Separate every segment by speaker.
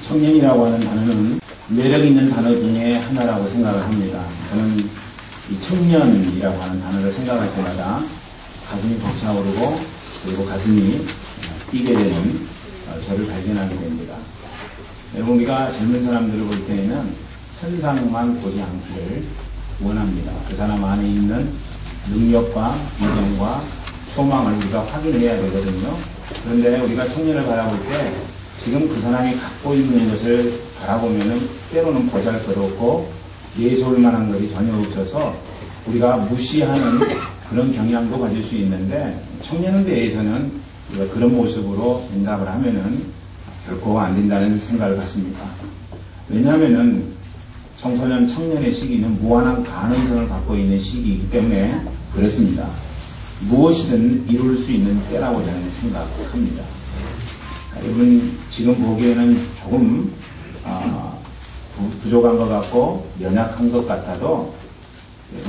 Speaker 1: 청년이라고 하는 단어는 매력 있는 단어 중에 하나라고 생각을 합니다. 저는 이 청년이라고 하는 단어를 생각할 때마다 가슴이 벅차오르고 그리고 가슴이 뛰게 되는 저를 발견하게 됩니다. 여러분, 우리가 젊은 사람들을 볼 때에는 천상만 보지 않기를 원합니다. 그 사람 안에 있는 능력과 비전과 소망을 우리가 확인해야 되거든요. 그런데 우리가 청년을 바라볼 때 지금 그 사람이 갖고 있는 것을 바라보면은 때로는 보잘것없고 예솔 만한 것이 전혀 없어서 우리가 무시하는 그런 경향도 가질 수 있는데, 청년에 대해서는 우리가 그런 모습으로 응답을 하면은 결코 안 된다는 생각을 갖습니다. 왜냐하면은 청소년, 청년의 시기는 무한한 가능성을 갖고 있는 시기이기 때문에 그렇습니다. 무엇이든 이룰 수 있는 때라고 저는 생각합니다. 여러분, 지금 보기에는 조금 부족한 것 같고 연약한 것 같아도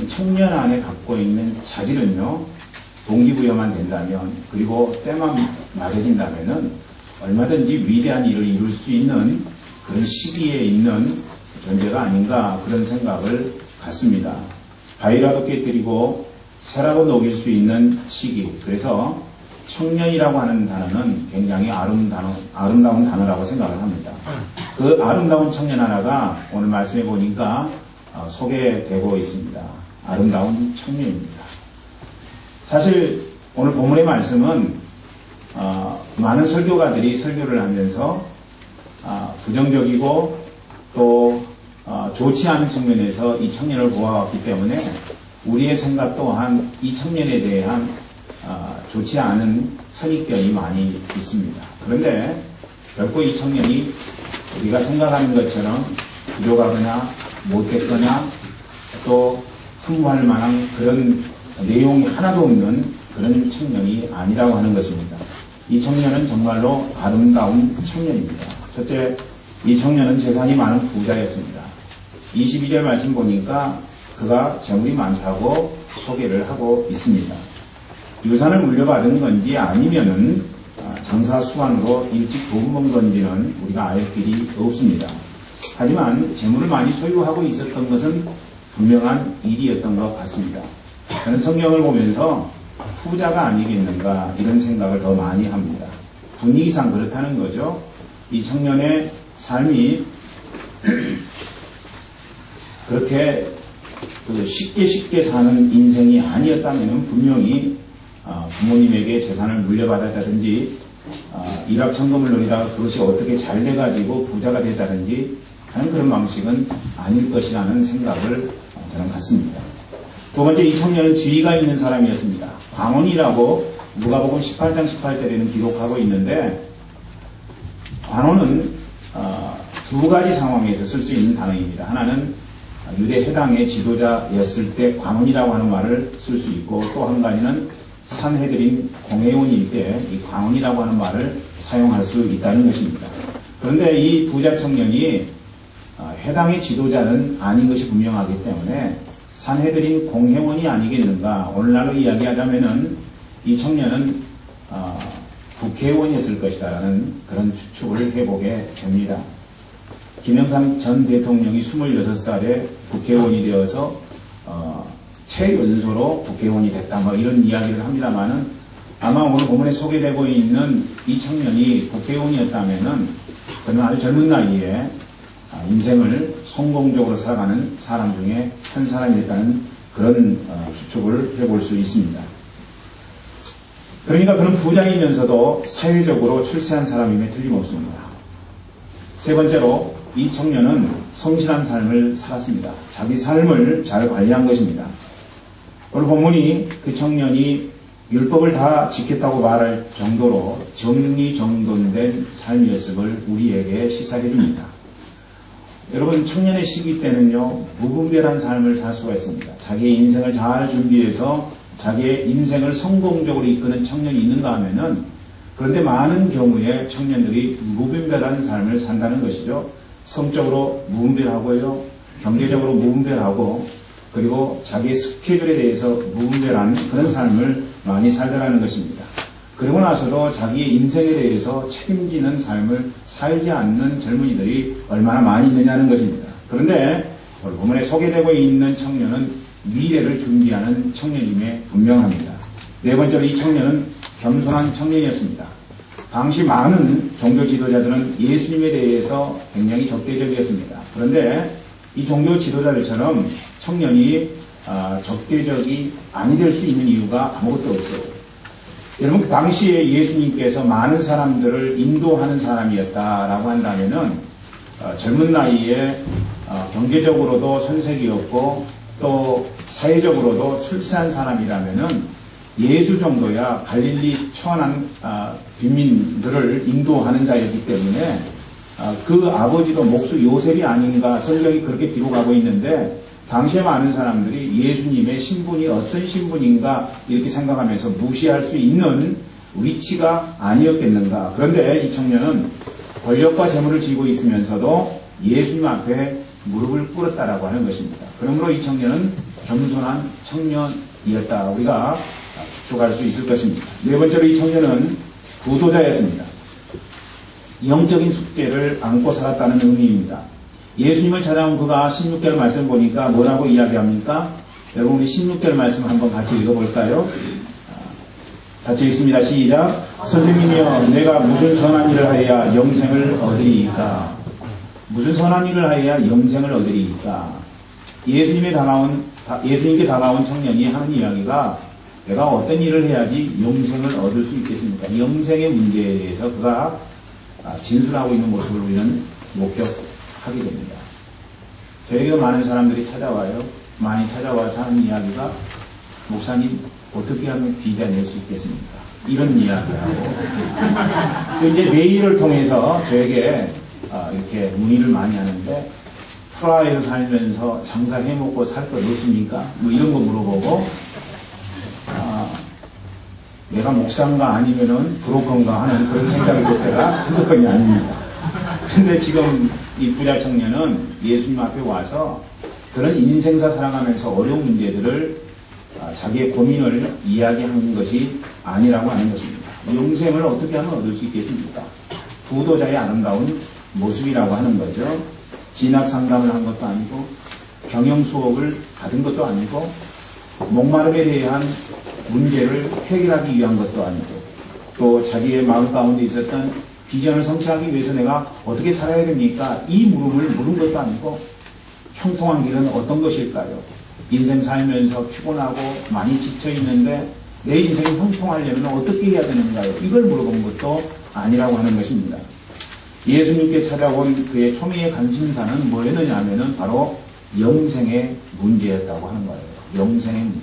Speaker 1: 청년 안에 갖고 있는 자질은요, 동기부여만 된다면, 그리고 때만 맞아진다면은 얼마든지 위대한 일을 이룰 수 있는 그런 시기에 있는 존재가 아닌가, 그런 생각을 갖습니다. 바위라도 깨뜨리고 새라도 녹일 수 있는 시기. 그래서 청년이라고 하는 단어는 굉장히 아름다운 단어라고 생각을 합니다. 그 아름다운 청년 하나가 오늘 말씀해 보니까 소개되고 있습니다. 아름다운 청년입니다. 사실 오늘 본문의 말씀은 많은 설교가들이 설교를 하면서 부정적이고 또 좋지 않은 측면에서 이 청년을 보아왔기 때문에 우리의 생각 또한 이 청년에 대한 좋지 않은 선입견이 많이 있습니다. 그런데 결코 이 청년이 우리가 생각하는 것처럼 부족하거나 못됐거나 또 흠모할 만한 그런 내용이 하나도 없는 그런 청년이 아니라고 하는 것입니다. 이 청년은 정말로 아름다운 청년입니다. 첫째, 이 청년은 재산이 많은 부자였습니다. 22절 말씀 보니까 그가 재물이 많다고 소개를 하고 있습니다. 유산을 물려받은 건지 아니면은 장사 수완으로 일찍 돈 번 건지는 우리가 알 길이 없습니다. 하지만 재물을 많이 소유하고 있었던 것은 분명한 일이었던 것 같습니다. 저는 성경을 보면서 부자가 아니겠는가 이런 생각을 더 많이 합니다. 분위기상 그렇다는 거죠. 이 청년의 삶이 그렇게 쉽게 사는 인생이 아니었다면 분명히 부모님에게 재산을 물려받았다든지 일확천금을 노리다가 그것이 어떻게 잘 돼가지고 부자가 됐다든지 하는 그런 방식은 아닐 것이라는 생각을 저는 갖습니다. 두 번째, 이 청년은 지위가 있는 사람이었습니다. 관원이라고 누가복음 18장 18절에는 기록하고 있는데, 관원은 두 가지 상황에서 쓸 수 있는 단어입니다. 하나는 유대 해당의 지도자였을 때 관원이라고 하는 말을 쓸 수 있고, 또 한 가지는 산헤드린 공회원일 때 이 관원이라고 하는 말을 사용할 수 있다는 것입니다. 그런데 이 부자 청년이 해당의 지도자는 아닌 것이 분명하기 때문에 산헤드린 공회원이 아니겠는가. 오늘날로 이야기하자면은 이 청년은 국회의원이었을 것이다라는 그런 추측을 해보게 됩니다. 김영삼 전 대통령이 26살에 국회의원이 되어서 최연소로 국회의원이 됐다, 뭐 이런 이야기를 합니다만은, 아마 오늘 본문에 소개되고 있는 이 청년이 국회의원이었다면은 그는 아주 젊은 나이에 인생을 성공적으로 살아가는 사람 중에 한 사람이었다는 그런 추측을 해볼 수 있습니다. 그러니까 그는 부자이면서도 사회적으로 출세한 사람임에 틀림없습니다. 세 번째로, 이 청년은 성실한 삶을 살았습니다. 자기 삶을 잘 관리한 것입니다. 오늘 본문이 그 청년이 율법을 다 지켰다고 말할 정도로 정리정돈된 삶이었음을 우리에게 시사해 줍니다. 여러분, 청년의 시기 때는요, 무분별한 삶을 살 수가 있습니다. 자기의 인생을 잘 준비해서 자기의 인생을 성공적으로 이끄는 청년이 있는가 하면은, 그런데 많은 경우에 청년들이 무분별한 삶을 산다는 것이죠. 성적으로 무분별하고요, 경제적으로 무분별하고, 그리고 자기의 스케줄에 대해서 무분별한 그런 삶을 많이 살더라는 것입니다. 그러고 나서도 자기의 인생에 대해서 책임지는 삶을 살지 않는 젊은이들이 얼마나 많이 있느냐는 것입니다. 그런데 오늘 본문에 소개되고 있는 청년은 미래를 준비하는 청년임에 분명합니다. 네 번째로 이 청년은 겸손한 청년이었습니다. 당시 많은 종교 지도자들은 예수님에 대해서 굉장히 적대적이었습니다. 그런데 이 종교 지도자들처럼 청년이 적대적이 아니 될 수 있는 이유가 아무것도 없어요. 여러분, 그 당시에 예수님께서 많은 사람들을 인도하는 사람이었다라고 한다면은 젊은 나이에 경제적으로도 손색이었고 또 사회적으로도 출세한 사람이라면은 예수 정도야 갈릴리 천한 빈민들을 인도하는 자였기 때문에 그 아버지도 목수 요셉이 아닌가 성경이 그렇게 기록하고 있는데 당시에 많은 사람들이 예수님의 신분이 어떤 신분인가 이렇게 생각하면서 무시할 수 있는 위치가 아니었겠는가. 그런데 이 청년은 권력과 재물을 쥐고 있으면서도 예수님 앞에 무릎을 꿇었다라고 하는 것입니다. 그러므로 이 청년은 겸손한 청년이었다. 우리가 추측할 수 있을 것입니다. 네 번째로 이 청년은 구도자였습니다. 영적인 숙제를 안고 살았다는 의미입니다. 예수님을 찾아온 그가 16절 말씀 보니까 뭐라고 이야기합니까? 여러분, 우리 16절 말씀 한번 같이 읽어볼까요? 같이 읽습니다. 시작. 선생님이여, 내가 무슨 선한 일을 하여야 영생을 얻으리이까? 무슨 선한 일을 하여야 영생을 얻으리이까? 예수님께 다가온 청년이 하는 이야기가 내가 어떤 일을 해야지 영생을 얻을 수 있겠습니까? 영생의 문제에 대해서 그가 진술하고 있는 모습을 우리는 목격하게 됩니다. 저에게도 많은 사람들이 찾아와요. 많이 찾아와서 하는 이야기가 목사님 어떻게 하면 비자 낼 수 있겠습니까? 이런 이야기하고 또 이제 메일을 통해서 저에게 이렇게 문의를 많이 하는데 프라하에서 살면서 장사해먹고 살 것 없습니까? 뭐 이런 거 물어보고 내가 목사인가 아니면은 브로커인가 하는 그런 생각이 들 때가 한두 번이 아닙니다. 근데 지금 이 부자 청년은 예수님 앞에 와서 그런 인생사 살아가면서 어려운 문제들을 자기의 고민을 이야기하는 것이 아니라고 하는 것입니다. 영생을 어떻게 하면 얻을 수 있겠습니까? 부도자의 아름다운 모습이라고 하는 거죠. 진학 상담을 한 것도 아니고 경영 수업을 받은 것도 아니고 목마름에 대한 문제를 해결하기 위한 것도 아니고 또 자기의 마음 가운데 있었던 비전을 성취하기 위해서 내가 어떻게 살아야 됩니까? 이 물음을 물은 것도 아니고 형통한 길은 어떤 것일까요? 인생 살면서 피곤하고 많이 지쳐있는데 내 인생이 형통하려면 어떻게 해야 되는가요? 이걸 물어본 것도 아니라고 하는 것입니다. 예수님께 찾아온 그의 초미의 관심사는 뭐였느냐 하면은 바로 영생의 문제였다고 하는 거예요. 영생의 문제.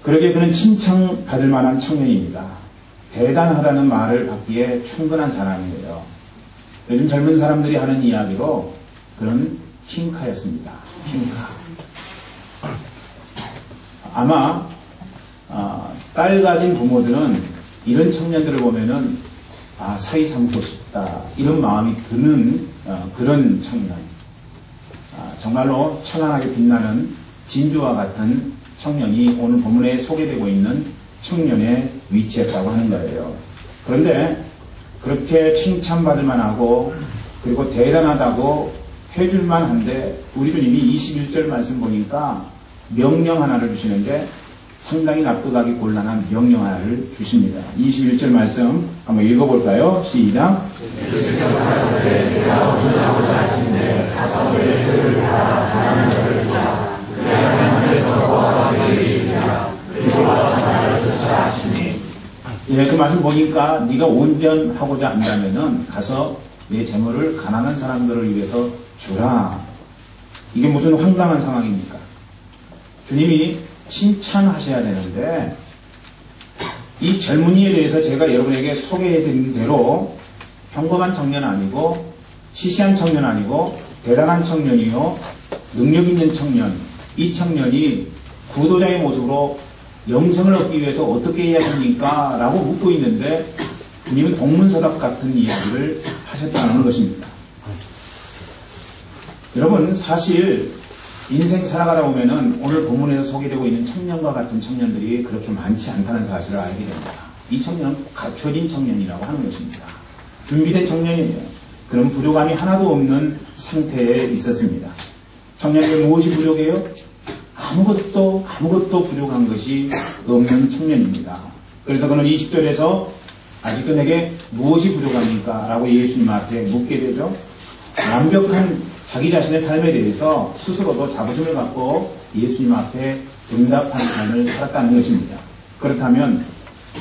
Speaker 1: 그러기에 그는 칭찬받을 만한 청년입니다. 대단하다는 말을 받기에 충분한 사람이에요. 요즘 젊은 사람들이 하는 이야기로 그는 킹카였습니다. 킹카. 아마 딸 가진 부모들은 이런 청년들을 보면은 사이 삼고 싶다 이런 마음이 드는 그런 청년. 정말로 찬란하게 빛나는 진주와 같은 청년이 오늘 본문에 소개되고 있는 청년의 위치였다고 하는 거예요. 그런데 그렇게 칭찬받을 만하고 그리고 대단하다고 해줄만 한데 우리 주님이 21절 말씀 보니까 명령 하나를 주시는데 상당히 납득하기 곤란한 명령 하나를 주십니다. 21절 말씀 한번 읽어볼까요? 시작. 예, 그 말씀 보니까 네가 온전하고자 한다면은 가서 내 재물을 가난한 사람들을 위해서 주라. 이게 무슨 황당한 상황입니까? 주님이 칭찬하셔야 되는데 이 젊은이에 대해서 제가 여러분에게 소개해드린 대로 평범한 청년 아니고 시시한 청년 아니고 대단한 청년이요 능력 있는 청년, 이 청년이 구도자의 모습으로 영생을 얻기 위해서 어떻게 해야 됩니까? 라고 묻고 있는데 주님은 동문서답 같은 이야기를 하셨다는 것입니다. 여러분, 사실 인생 살아가다 보면은 오늘 본문에서 소개되고 있는 청년과 같은 청년들이 그렇게 많지 않다는 사실을 알게 됩니다. 이 청년은 갖춰진 청년이라고 하는 것입니다. 준비된 청년이에요. 그런 부족함이 하나도 없는 상태에 있었습니다. 청년에게 무엇이 부족해요? 아무것도 부족한 것이 없는 청년입니다. 그래서 그는 20절에서 아직도 내게 무엇이 부족합니까? 라고 예수님 앞에 묻게 되죠. 완벽한 자기 자신의 삶에 대해서 스스로도 자부심을 갖고 예수님 앞에 응답하는 삶을 살았다는 것입니다. 그렇다면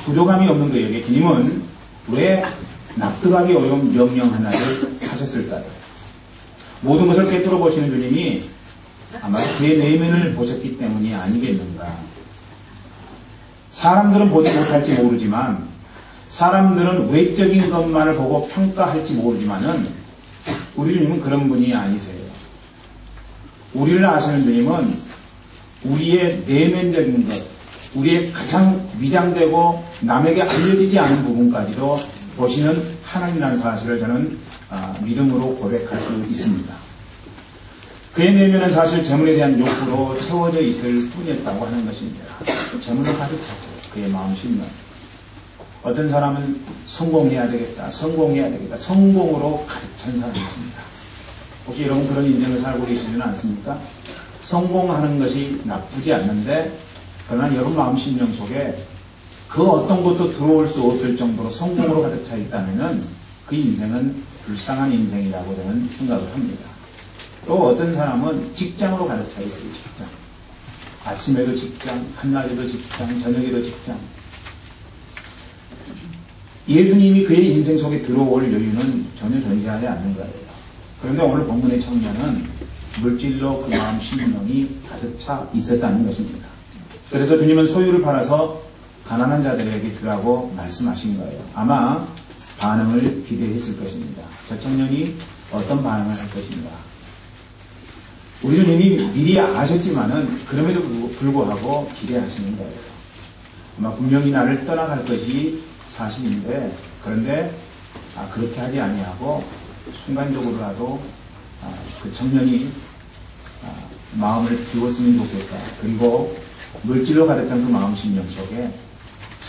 Speaker 1: 부족함이 없는 그에게 주님은 왜 납득하기 어려운 명령 하나를 하셨을까요? 모든 것을 꿰뚫어 보시는 주님이 아마 그의 내면을 보셨기 때문이 아니겠는가. 사람들은 보지 못할지 모르지만, 사람들은 외적인 것만을 보고 평가할지 모르지만은 우리 주님은 그런 분이 아니세요. 우리를 아시는 주님은 우리의 내면적인 것, 우리의 가장 위장되고 남에게 알려지지 않은 부분까지도 보시는 하나님이라는 사실을 저는 믿음으로 고백할 수 있습니다. 그의 내면은 사실 재물에 대한 욕구로 채워져 있을 뿐이었다고 하는 것입니다. 재물로 가득 찼어요. 그의 마음 심령. 어떤 사람은 성공해야 되겠다, 성공으로 가득 찬 사람이 있습니다. 혹시 여러분 그런 인생을 살고 계시지는 않습니까? 성공하는 것이 나쁘지 않는데, 그러나 여러분 마음 심령 속에 그 어떤 것도 들어올 수 없을 정도로 성공으로 가득 차 있다면은 그 인생은 불쌍한 인생이라고 저는 생각을 합니다. 또 어떤 사람은 직장으로 가득 차 있어요. 직장. 아침에도 직장, 한낮에도 직장, 저녁에도 직장. 예수님이 그의 인생 속에 들어올 여유는 전혀 존재하지 않는 거예요. 그런데 오늘 본문의 청년은 물질로 그 마음 심령이 가득 차 있었다는 것입니다. 그래서 주님은 소유를 팔아서 가난한 자들에게 주라고 말씀하신 거예요. 아마 반응을 기대했을 것입니다. 저 청년이 어떤 반응을 할 것인가. 우리 주님이 미리 아셨지만은 그럼에도 불구하고 기대하시는 거예요. 아마 분명히 나를 떠나갈 것이 사실인데, 그런데 그렇게 하지 아니하고 순간적으로라도 그 청년이 마음을 비웠으면 좋겠다. 그리고 물질로 가득한 그 마음 심령 속에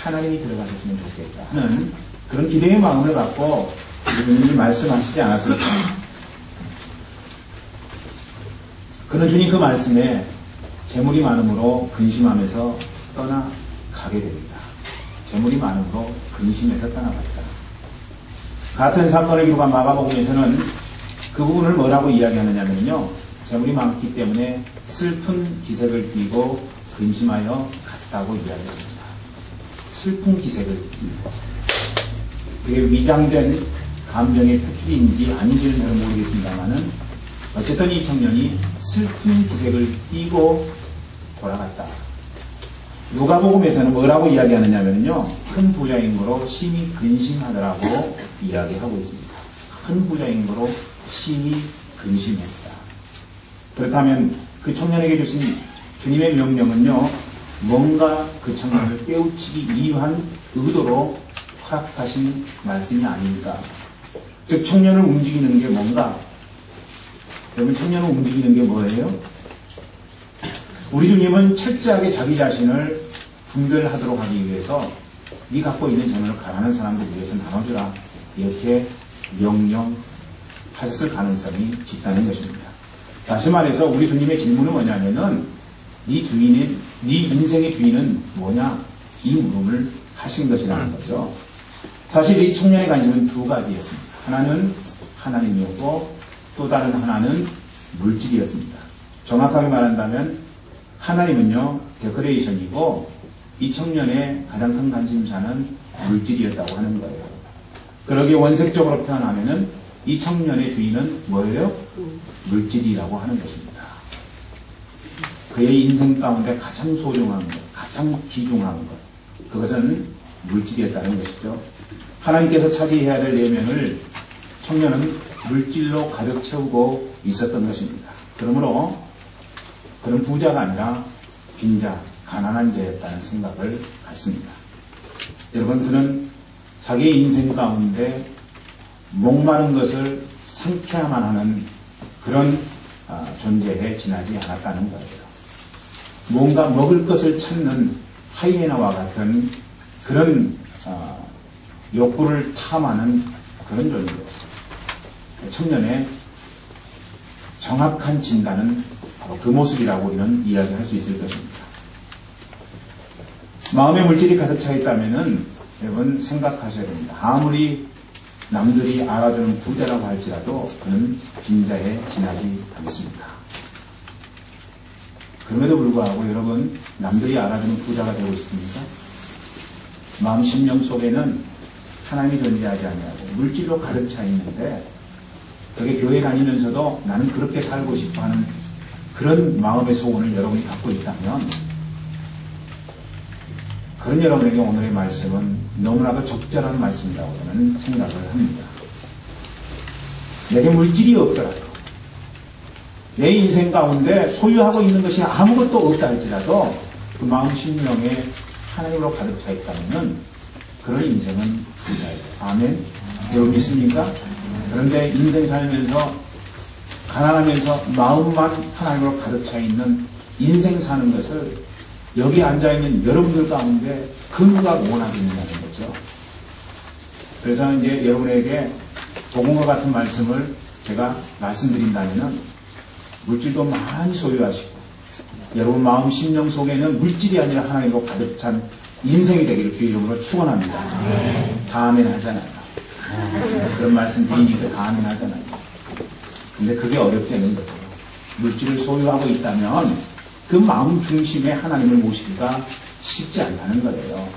Speaker 1: 하나님이 들어가셨으면 좋겠다 하는 그런 기대의 마음을 갖고 주님이 말씀하시지 않았습니까? 그는 주님 그 말씀에 재물이 많음으로 근심하면서 떠나가게 됩니다. 재물이 많음으로 근심해서 떠나갔다. 같은 사건을 기록한 마가복음에서는 그 부분을 뭐라고 이야기하느냐면요, 재물이 많기 때문에 슬픈 기색을 띠고 근심하여 갔다고 이야기합니다. 슬픈 기색을 띠고. 그게 위장된 감정의 표출인지 아닌지는 잘 모르겠습니다만은 어쨌든 이 청년이 슬픈 기색을 띠고 돌아갔다. 누가복음에서는 뭐라고 이야기하느냐면요, 큰 부자인 거로 심히 근심하더라고 이야기하고 있습니다. 큰 부자인 거로 심히 근심했다. 그렇다면 그 청년에게 주신 주님의 명령은요, 뭔가 그 청년을 깨우치기 위한 의도로 허락하신 말씀이 아닙니까? 즉 청년을 움직이는 게 뭔가? 여러분, 청년을 움직이는 게 뭐예요? 우리 주님은 철저하게 자기 자신을 분별하도록 하기 위해서 네 갖고 있는 재물을 가난한 사람들 위해서 나눠주라, 이렇게 명령하셨을 가능성이 짙다는 것입니다. 다시 말해서 우리 주님의 질문은 뭐냐면은 네 인생의 주인은 뭐냐, 이 물음을 하신 것이라는 거죠. 사실 이 청년의 관심은 두 가지였습니다. 하나는 하나님이었고 또 다른 하나는 물질이었습니다. 정확하게 말한다면 하나님은요, 데코레이션이고 이 청년의 가장 큰 관심사는 물질이었다고 하는 거예요. 그러기에 원색적으로 표현하면은 이 청년의 주인은 뭐예요? 물질이라고 하는 것입니다. 그의 인생 가운데 가장 소중한 것, 가장 귀중한 것, 그것은 물질이었다는 것이죠. 하나님께서 차지해야 될 내면을 청년은 물질로 가득 채우고 있었던 것입니다. 그러므로 그런 부자가 아니라 빈자, 가난한 자였다는 생각을 갖습니다. 여러분, 그는 자기의 인생 가운데 목마른 것을 삼켜야만 하는 그런 존재해 지나지 않았다는 거예요. 뭔가 먹을 것을 찾는 하이에나와 같은 그런 욕구를 탐하는 그런 존재예요. 청년의 정확한 진단은 바로 그 모습이라고 우리는 이야기할 수 있을 것입니다. 마음의 물질이 가득 차 있다면은 여러분 생각하셔야 됩니다. 아무리 남들이 알아주는 부자라고 할지라도 그는 빈자에 지나지 않습니다. 그럼에도 불구하고 여러분 남들이 알아주는 부자가 되고 싶습니까? 마음 심령 속에는 하나님이 존재하지 않냐고 물질로 가득 차 있는데 그게 교회 다니면서도 나는 그렇게 살고 싶어하는 그런 마음의 소원을 여러분이 갖고 있다면 그런 여러분에게 오늘의 말씀은 너무나도 적절한 말씀이라고 저는 생각을 합니다. 내게 물질이 없더라도 내 인생 가운데 소유하고 있는 것이 아무것도 없다 할지라도 그 마음 심령에 하나님으로 가득 차 있다면 그런 인생은 부자예요. 아멘? 여러분 믿습니까? 그런데 인생 살면서 가난하면서 마음만 하나님으로 가득 차 있는 인생 사는 것을 여기 앉아있는 여러분들 가운데 그 누가 원하겠느냐는 거죠. 그래서 이제 여러분에게 복음과 같은 말씀을 제가 말씀드린다면 물질도 많이 소유하시고 여러분 마음 심령 속에는 물질이 아니라 하나님으로 가득 찬 인생이 되기를 주의 이름으로 축원합니다. 다 아멘 하잖아요. 그런 말씀 드리니까 다 아멘 하잖아요. 근데 그게 어렵다는 거죠. 물질을 소유하고 있다면 그 마음 중심에 하나님을 모시기가 쉽지 않다는 거예요.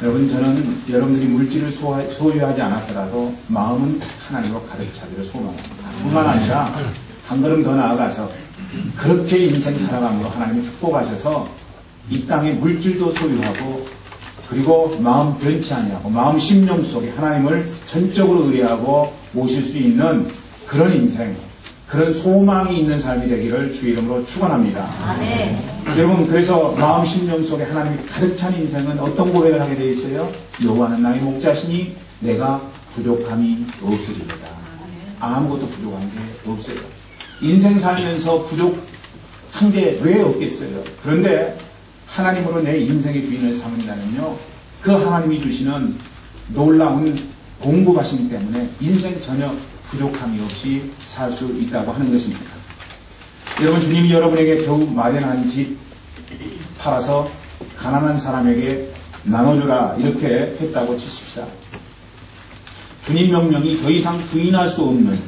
Speaker 1: 여러분 저는 여러분들이 물질을 소유하지 않았더라도 마음은 하나님으로 가득 차기를 소망합니다. 뿐만 아니라 한 걸음 더 나아가서 그렇게 인생 살아감으로 하나님이 축복하셔서 이 땅에 물질도 소유하고 그리고 마음 변치 아니하고 마음 심령 속에 하나님을 전적으로 의뢰하고 모실 수 있는 그런 인생, 그런 소망이 있는 삶이 되기를 주의 이름으로 축원합니다. 아멘. 여러분 그래서 마음 심령 속에 하나님이 가득 찬 인생은 어떤 고백을 하게 되어 있어요? 여호와는 나의 목자시니 내가 부족함이 없으리로다. 아무것도 부족한 게 없어요. 인생 살면서 부족한 게 왜 없겠어요? 그런데 하나님으로 내 인생의 주인을 삼는다면요 그 하나님이 주시는 놀라운 공급하심 때문에 인생 전혀 부족함이 없이 살 수 있다고 하는 것입니다. 여러분 주님이 여러분에게 겨우 마련한 집 팔아서 가난한 사람에게 나눠주라 이렇게 했다고 치십시다. 주님 명령이 더 이상 부인할 수 없는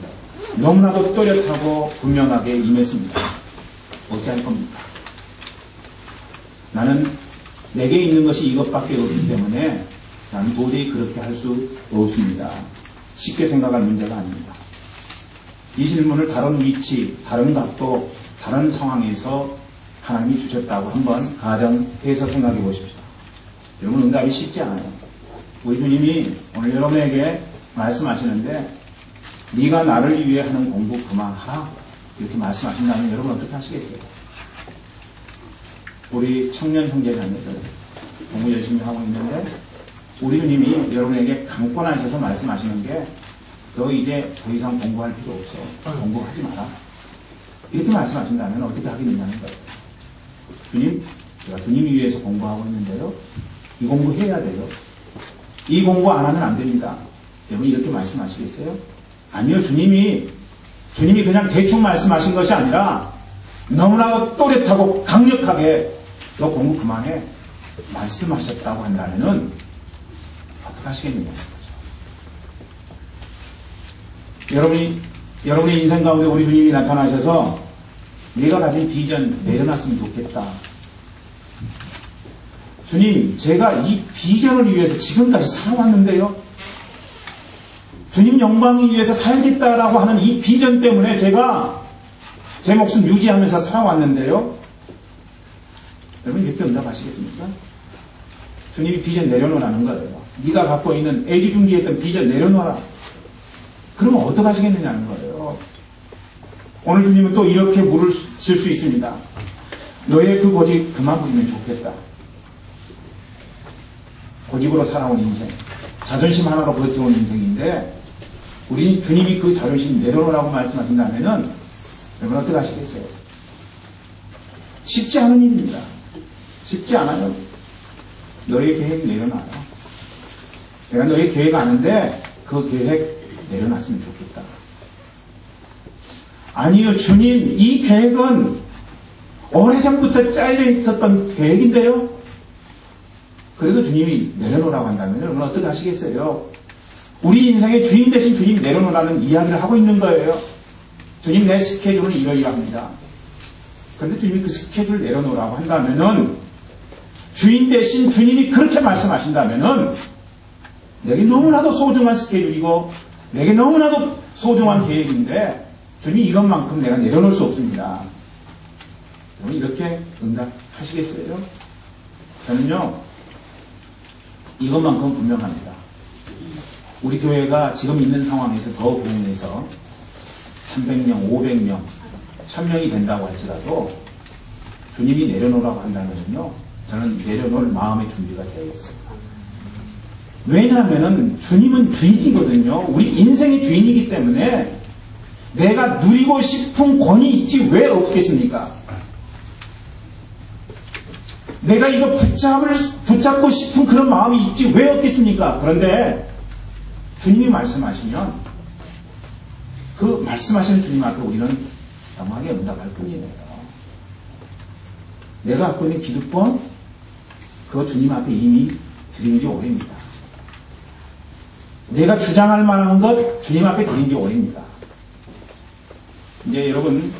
Speaker 1: 너무나도 또렷하고 분명하게 임했습니다. 어찌할 겁니까? 나는 내게 있는 것이 이것밖에 없기 때문에 나는 도저히 그렇게 할 수 없습니다. 쉽게 생각할 문제가 아닙니다. 이 질문을 다른 위치, 다른 각도, 다른 상황에서 하나님이 주셨다고 한번 가정해서 생각해 보십시오. 여러분 응답이 쉽지 않아요. 우리 주님이 오늘 여러분에게 말씀하시는데 네가 나를 위해 하는 공부 그만하라 이렇게 말씀하신다면 여러분 어떻게 하시겠어요? 우리 청년 형제자매들 공부 열심히 하고 있는데 우리 주님이 여러분에게 강권하셔서 말씀하시는 게 너 이제 더 이상 공부할 필요 없어. 공부하지 마라. 이렇게 말씀하신다면 어떻게 하겠느냐는 거예요. 주님, 제가 주님이 위해서 공부하고 있는데요. 이 공부 해야 돼요. 이 공부 안 하면 안 됩니다. 여러분 이렇게 말씀하시겠어요? 아니요. 주님이 그냥 대충 말씀하신 것이 아니라 너무나 또렷하고 강력하게 너 공부 그만해 말씀하셨다고 한다면은 어떻게 하시겠느냐. 여러분의 인생 가운데 우리 주님이 나타나셔서 네가 가진 비전 내려놨으면 좋겠다. 주님, 제가 이 비전을 위해서 지금까지 살아왔는데요. 주님 영광을 위해서 살겠다라고 하는 이 비전 때문에 제가 제 목숨 유지하면서 살아왔는데요. 여러분 이렇게 응답하시겠습니까? 주님이 비전 내려놓으라는 거예요. 네가 갖고 있는 애지중지했던 비전 내려놓아라. 그러면 어떻게 하시겠느냐는 거예요. 오늘 주님은 또 이렇게 물으실 수 있습니다. 너의 그 고집 그만 부리면 좋겠다. 고집으로 살아온 인생, 자존심 하나로 버텨온 인생인데 우리 주님이 그 자존심 내려놓으라고 말씀하신다면은 여러분 어떻게 하시겠어요? 쉽지 않은 일입니다. 쉽지 않아요. 너의 계획 내려놔요. 내가 너의 계획 아는데 그 계획 내려놨으면 좋겠다. 아니요, 주님, 이 계획은 오래전부터 짜여져 있었던 계획인데요. 그래도 주님이 내려놓으라고 한다면 여러분 어떻게 하시겠어요? 우리 인생의 주인 대신 주님이 내려놓으라는 이야기를 하고 있는 거예요. 주님, 내 스케줄은 이러이러합니다. 그런데 주님이 그 스케줄을 내려놓으라고 한다면은, 주인 대신 주님이 그렇게 말씀하신다면은, 내게 너무나도 소중한 스케줄이고 내게 너무나도 소중한 계획인데 주님이 이것만큼 내가 내려놓을 수 없습니다. 여러분 이렇게 응답하시겠어요? 저는요 이것만큼 분명합니다. 우리 교회가 지금 있는 상황에서 더 부흥해서 300명, 500명, 1000명이 된다고 할지라도 주님이 내려놓으라고 한다면요 저는 내려놓을 마음의 준비가 되어 있습니다. 왜냐하면 주님은 주인이거든요. 우리 인생의 주인이기 때문에 내가 누리고 싶은 권이 있지 왜 없겠습니까? 내가 이거 붙잡고 싶은 그런 마음이 있지 왜 없겠습니까? 그런데 주님이 말씀하시면 그 말씀하시는 주님 앞에 우리는 당황하게 응답할 뿐이에요. 내가 갖고 있는 기득권 그거 주님 앞에 이미 드린 지 오래입니다. 내가 주장할 만한 것 주님 앞에 드린 게 오래입니다. 이제 여러분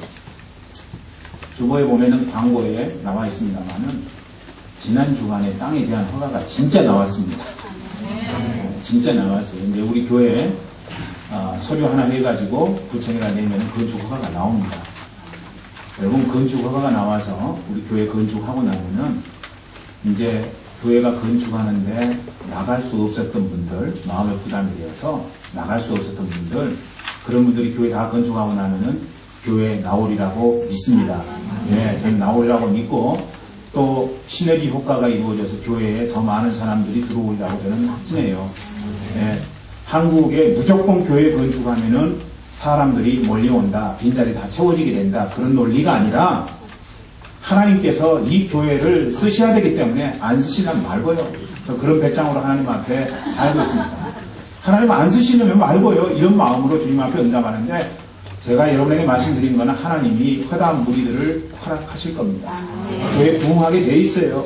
Speaker 1: 주보에 보면은 광고에 나와 있습니다만은 지난 주간에 땅에 대한 허가가 진짜 나왔습니다. 진짜 나왔어요. 이제 우리 교회에 서류 하나 해가지고 구청에다 내면 건축 허가가 나옵니다. 여러분 건축 허가가 나와서 우리 교회 건축하고 나면은 이제 교회가 건축하는데 나갈 수 없었던 분들, 마음의 부담이 되어서 나갈 수 없었던 분들, 그런 분들이 교회 다 건축하고 나면은 교회에 나오리라고 믿습니다. 예, 저는 나오리라고 믿고 또 시너지 효과가 이루어져서 교회에 더 많은 사람들이 들어오리라고 저는 확신해요. 예, 한국에 무조건 교회 건축하면은 사람들이 몰려온다, 빈자리 다 채워지게 된다, 그런 논리가 아니라 하나님께서 이 교회를 쓰셔야 되기 때문에 안 쓰시면 말고요. 저 그런 배짱으로 하나님 앞에 살고 있습니다. 하나님 안 쓰시면 말고요. 이런 마음으로 주님 앞에 응답하는데 제가 여러분에게 말씀드린 거는 하나님이 허다한 무리들을 허락하실 겁니다. 교회 부흥하게 돼 있어요.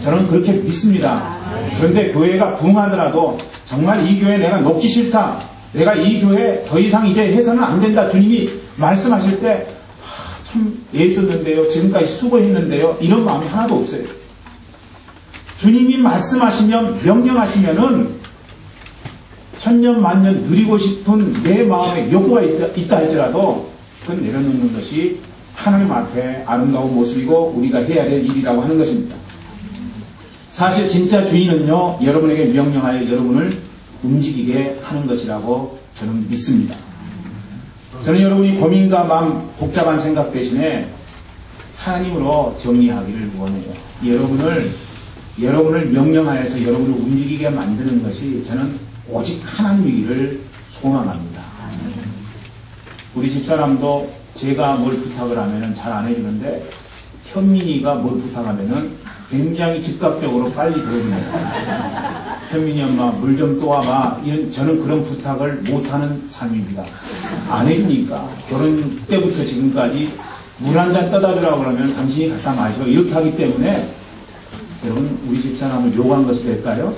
Speaker 1: 저는 그렇게 믿습니다. 그런데 교회가 부흥하더라도 정말 이 교회 내가 놓기 싫다. 내가 이 교회 더 이상 이제 해서는 안 된다. 주님이 말씀하실 때 참 애썼는데요. 지금까지 수고했는데요. 이런 마음이 하나도 없어요. 주님이 말씀하시면 명령하시면은 천년 만년 누리고 싶은 내 마음에 욕구가 있다 할지라도 그건 내려놓는 것이 하나님 앞에 아름다운 모습이고 우리가 해야 될 일이라고 하는 것입니다. 사실 진짜 주인은요 여러분에게 명령하여 여러분을 움직이게 하는 것이라고 저는 믿습니다. 저는 여러분이 고민과 마음 복잡한 생각 대신에 하나님으로 정리하기를 원해요. 여러분을 명령하여서 여러분을 움직이게 만드는 것이 저는 오직 하나님이기를 소망합니다. 우리 집사람도 제가 뭘 부탁을 하면 잘 안 해주는데 현민이가 뭘 부탁하면 굉장히 즉각적으로 빨리 들어줍니다. 현민이 엄마 물 좀 떠와봐. 저는 그런 부탁을 못하는 삶입니다. 안 해주니까 결혼 때부터 지금까지 물 한 잔 떠다 주라고 그러면 당신이 갖다 마셔 이렇게 하기 때문에 여러분 우리 집사람을 욕한 것이 될까요?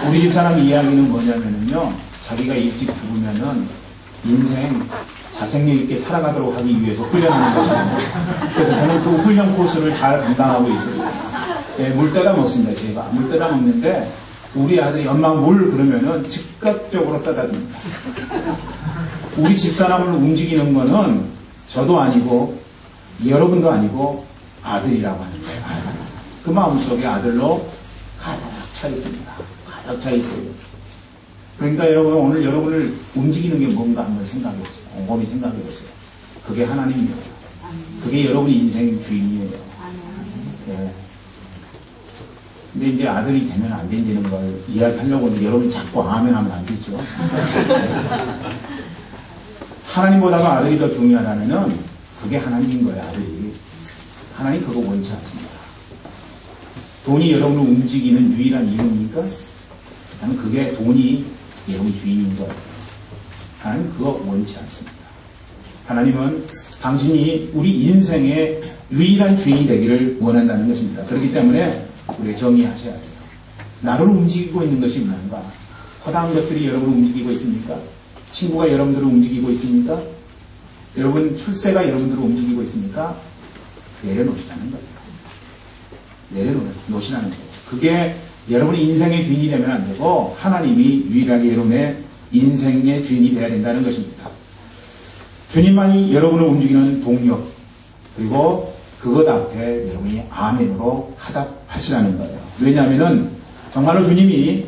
Speaker 1: 우리 집사람 이야기는 뭐냐면요 자기가 일찍 죽으면은 인생 자생력 있게 살아가도록 하기 위해서 훈련하는 것입니다. 그래서 저는 그 훈련 코스를 잘 감당하고 있습니다. 예, 물 떠다 먹습니다. 제가 물 떠다 먹는데 우리 아들이 엄마 물 그러면은 즉각적으로 떠다 줍니다. 우리 집사람을 움직이는 거는 저도 아니고 여러분도 아니고 아들이라고 하는 거예요. 그 마음속에 아들로 가득 차 있습니다. 가득 차 있어요. 그러니까 여러분 오늘 여러분을 움직이는 게 뭔가 한번 생각해 보세요. 곰곰이 생각해 보세요. 그게 하나님이에요. 그게 여러분의 인생 주인이에요. 예. 근데 이제 아들이 되면 안 된다는 걸 이야기하려고 하는데 여러분이 자꾸 아멘 하면 안 되죠. 하나님보다도 아들이 더 중요하다면은 그게 하나님인 거예요, 아들이. 하나님 그거 원치 않습니다. 돈이 여러분을 움직이는 유일한 이유입니까? 나는 그게 돈이 여러분 주인인 거예요. 하나님 그거 원치 않습니다. 하나님은 당신이 우리 인생의 유일한 주인이 되기를 원한다는 것입니다. 그렇기 때문에 우리가 정의하셔야 돼요. 나를 움직이고 있는 것이 뭔가? 허다한 것들이 여러분을 움직이고 있습니까? 친구가 여러분들을 움직이고 있습니까? 여러분 출세가 여러분들을 움직이고 있습니까? 내려놓으시라는 거죠. 내려놓으시라는 거죠. 그게 여러분이 인생의 주인이 되면 안 되고 하나님이 유일하게 여러분의 인생의 주인이 되어야 된다는 것입니다. 주님만이 여러분을 움직이는 동력, 그리고 그것 앞에 여러분이 아멘으로 화답하시라는 거예요. 왜냐하면 정말로 주님이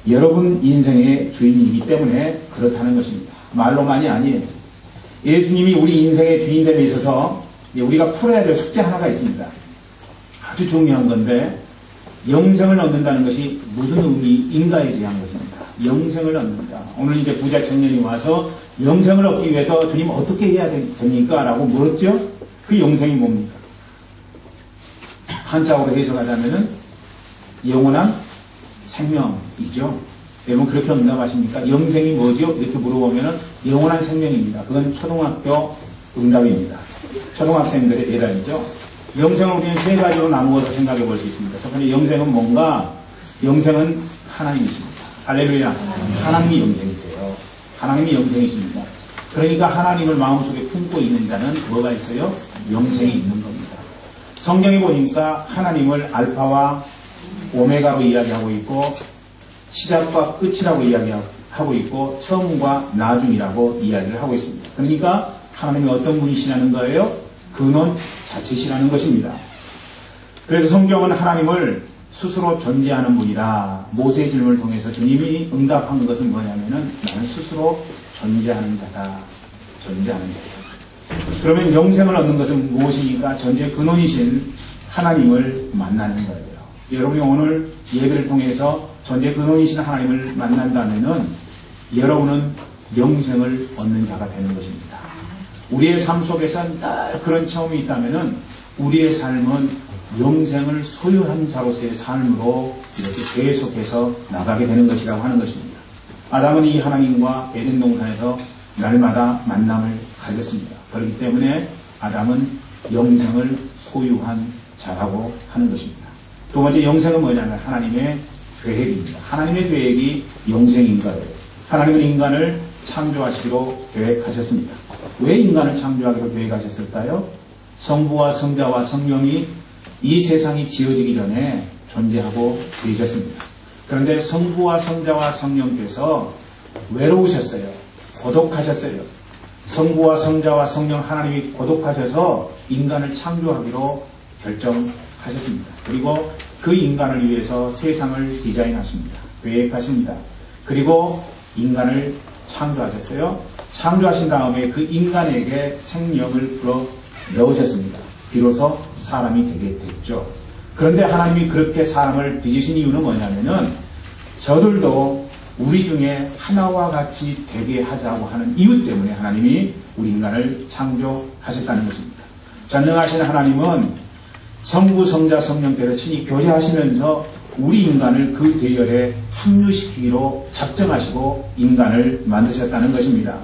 Speaker 1: 여러분 인생의 주인이기 때문에 그렇다는 것입니다. 말로만이 아니에요. 예수님이 우리 인생의 주인됨에 있어서 우리가 풀어야 될 숙제 하나가 있습니다. 아주 중요한 건데 영생을 얻는다는 것이 무슨 의미인가에 대한 것입니다. 영생을 얻는다. 오늘 이제 부자 청년이 와서 영생을 얻기 위해서 주님 어떻게 해야 됩니까? 라고 물었죠. 그 영생이 뭡니까? 한자어로 해석하자면은 영원한 생명이죠. 여러분 그렇게 응답하십니까? 영생이 뭐죠? 이렇게 물어보면은 영원한 생명입니다. 그건 초등학교 응답입니다. 초등학생들의 대답이죠. 영생을 우리는 세 가지로 나누어서 생각해 볼 수 있습니다. 첫 번째, 영생은 뭔가? 영생은 하나님이십니다. 할렐루야. 하나님이 영생이세요. 하나님이 영생이십니다. 그러니까 하나님을 마음속에 품고 있는 자는 뭐가 있어요? 영생이 있는 겁니다. 성경에 보니까 하나님을 알파와 오메가로 이야기하고 있고 시작과 끝이라고 이야기하고 있고 처음과 나중이라고 이야기를 하고 있습니다. 그러니까 하나님이 어떤 분이시라는 거예요? 근원 자체시라는 것입니다. 그래서 성경은 하나님을 스스로 존재하는 분이라 모세의 질문을 통해서 주님이 응답한 것은 뭐냐면은 나는 스스로 존재하는 자다. 존재하는 자다. 그러면 영생을 얻는 것은 무엇이니까? 존재 근원이신 하나님을 만나는 거예요. 여러분이 오늘 예배를 통해서 존재 근원이신 하나님을 만난다면은 여러분은 영생을 얻는 자가 되는 것입니다. 우리의 삶 속에서 늘 그런 체험이 있다면은 우리의 삶은 영생을 소유한 자로서의 삶으로 이렇게 계속해서 나가게 되는 것이라고 하는 것입니다. 아담은 이 하나님과 에덴 동산에서 날마다 만남을 가졌습니다. 그렇기 때문에 아담은 영생을 소유한 자라고 하는 것입니다. 두 번째, 영생은 뭐냐면 하나님의 계획입니다. 하나님의 계획이 영생인 거예요. 하나님은 인간을 창조하시기로 계획하셨습니다. 왜 인간을 창조하기로 계획하셨을까요? 성부와 성자와 성령이 이 세상이 지어지기 전에 존재하고 계셨습니다. 그런데 성부와 성자와 성령께서 외로우셨어요. 고독하셨어요. 성부와 성자와 성령 하나님이 고독하셔서 인간을 창조하기로 결정하셨습니다. 그리고 그 인간을 위해서 세상을 디자인하십니다. 계획하십니다. 그리고 인간을 창조하셨어요. 창조하신 다음에 그 인간에게 생명을 불어 넣으셨습니다. 비로소 사람이 되게 됐죠. 그런데 하나님이 그렇게 사람을 빚으신 이유는 뭐냐면은 저들도 우리 중에 하나와 같이 되게 하자고 하는 이유 때문에 하나님이 우리 인간을 창조하셨다는 것입니다. 전능하신 하나님은 성부, 성자, 성령께서 친히 교제하시면서 우리 인간을 그 대열에 합류시키기로 작정하시고 인간을 만드셨다는 것입니다.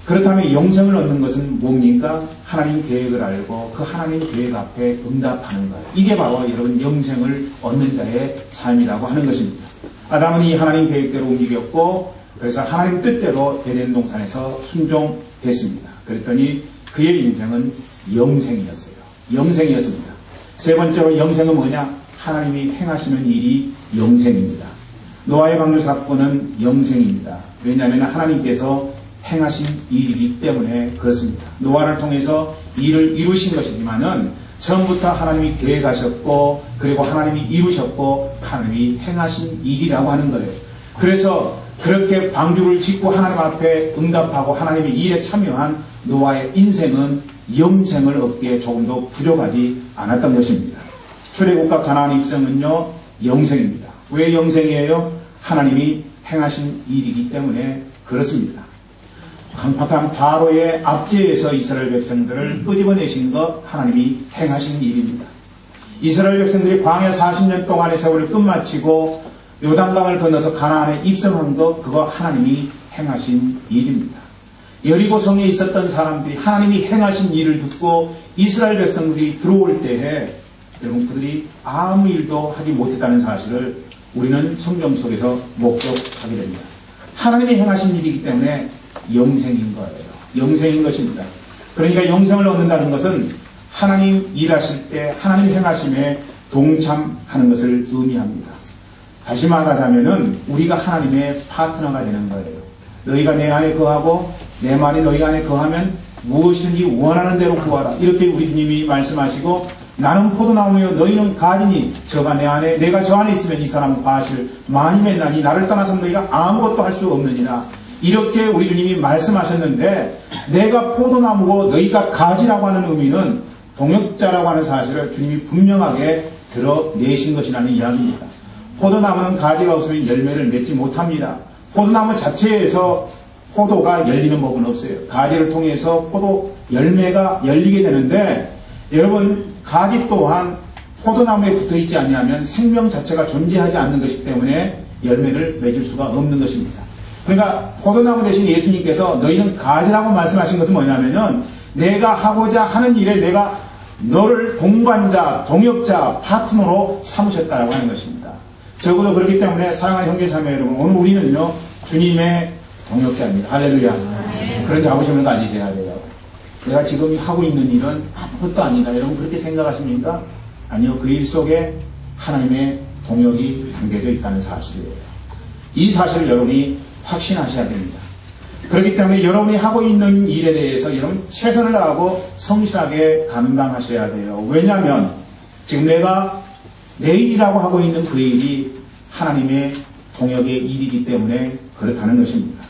Speaker 1: 그렇다면 영생을 얻는 것은 뭡니까? 하나님 계획을 알고 그 하나님 계획 앞에 응답하는 것. 이게 바로 여러분 영생을 얻는 자의 삶이라고 하는 것입니다. 아담은 이 하나님 계획대로 움직였고 그래서 하나님 뜻대로 에덴 동산에서 순종했습니다. 그랬더니 그의 인생은 영생이었어요. 영생이었습니다. 세 번째로 영생은 뭐냐? 하나님이 행하시는 일이 영생입니다. 노아의 방주 사건은 영생입니다. 왜냐하면 하나님께서 행하신 일이기 때문에 그렇습니다. 노아를 통해서 일을 이루신 것이지만은 처음부터 하나님이 계획하셨고 그리고 하나님이 이루셨고 하나님이 행하신 일이라고 하는 거예요. 그래서 그렇게 방주를 짓고 하나님 앞에 응답하고 하나님의 일에 참여한 노아의 인생은 영생을 얻기에 조금도 부족하지 않았던 것입니다. 출애굽과 가나안 입성은요 영생입니다. 왜 영생이에요? 하나님이 행하신 일이기 때문에 그렇습니다. 강팍한 바로의 압제에서 이스라엘 백성들을 끄집어내신 것 하나님이 행하신 일입니다. 이스라엘 백성들이 광야 40년 동안의 세월을 끝마치고 요단강을 건너서 가나안에 입성한 것, 그거 하나님이 행하신 일입니다. 여리고 성에 있었던 사람들이 하나님이 행하신 일을 듣고 이스라엘 백성들이 들어올 때에 여러분 그들이 아무 일도 하지 못했다는 사실을 우리는 성경 속에서 목격하게 됩니다. 하나님이 행하신 일이기 때문에 영생인 거예요. 영생인 것입니다. 그러니까 영생을 얻는다는 것은 하나님 일하실 때 하나님 행하심에 동참하는 것을 의미합니다. 다시 말하자면은 우리가 하나님의 파트너가 되는 거예요. 너희가 내 안에 거하고 내 말이 너희 안에 거하면 무엇이든지 원하는 대로 구하라. 이렇게 우리 주님이 말씀하시고 나는 포도나무요 너희는 가지니 저가 내 안에 내가 저 안에 있으면 이 사람은 과실을 많이 맺나니 나를 떠나서 너희가 아무것도 할 수 없느니라. 이렇게 우리 주님이 말씀하셨는데 내가 포도나무고 너희가 가지라고 하는 의미는 동역자라고 하는 사실을 주님이 분명하게 드러내신 것이라는 이야기입니다. 포도나무는 가지가 없으면 열매를 맺지 못합니다. 포도나무 자체에서 포도가 열리는 법은 없어요. 가지를 통해서 포도 열매가 열리게 되는데 여러분 가지 또한 포도나무에 붙어있지 않냐면 생명 자체가 존재하지 않는 것이기 때문에 열매를 맺을 수가 없는 것입니다. 그러니까 포도나무 대신 예수님께서 너희는 가지라고 말씀하신 것은 뭐냐면은 내가 하고자 하는 일에 내가 너를 동반자, 동역자, 파트너로 삼으셨다라고 하는 것입니다. 적어도 그렇기 때문에 사랑하는 형제자매 여러분, 오늘 우리는요 주님의 동역자입니다. 할렐루야. 그런 자부심을 가지셔야 돼요. 내가 지금 하고 있는 일은 아무것도 아니다. 여러분 그렇게 생각하십니까? 아니요. 그 일 속에 하나님의 동역이 담겨져 있다는 사실이에요. 이 사실을 여러분이 확신하셔야 됩니다. 그렇기 때문에 여러분이 하고 있는 일에 대해서 여러분 최선을 다하고 성실하게 감당하셔야 돼요. 왜냐하면 지금 내가 내 일이라고 하고 있는 그 일이 하나님의 동역의 일이기 때문에 그렇다는 것입니다.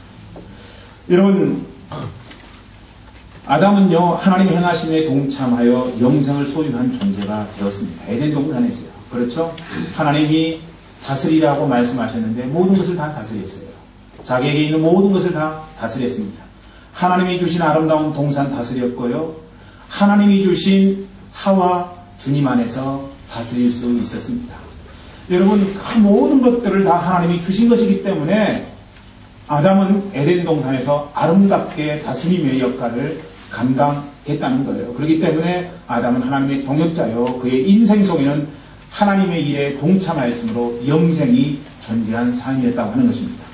Speaker 1: 여러분 아담은요 하나님 행하심에 동참하여 영생을 소유한 존재가 되었습니다. 에덴 동산에서요. 그렇죠? 하나님이 다스리라고 말씀하셨는데 모든 것을 다 다스렸어요. 자기에게 있는 모든 것을 다 다스렸습니다. 하나님이 주신 아름다운 동산 다스렸고요. 하나님이 주신 하와 주님 안에서 다스릴 수 있었습니다. 여러분 그 모든 것들을 다 하나님이 주신 것이기 때문에 아담은 에덴 동산에서 아름답게 다스림의 역할을 감당했다는 거예요. 그렇기 때문에 아담은 하나님의 동역자요. 그의 인생 속에는 하나님의 일에 동참하였으므로 영생이 존재한 삶이었다고 하는 것입니다.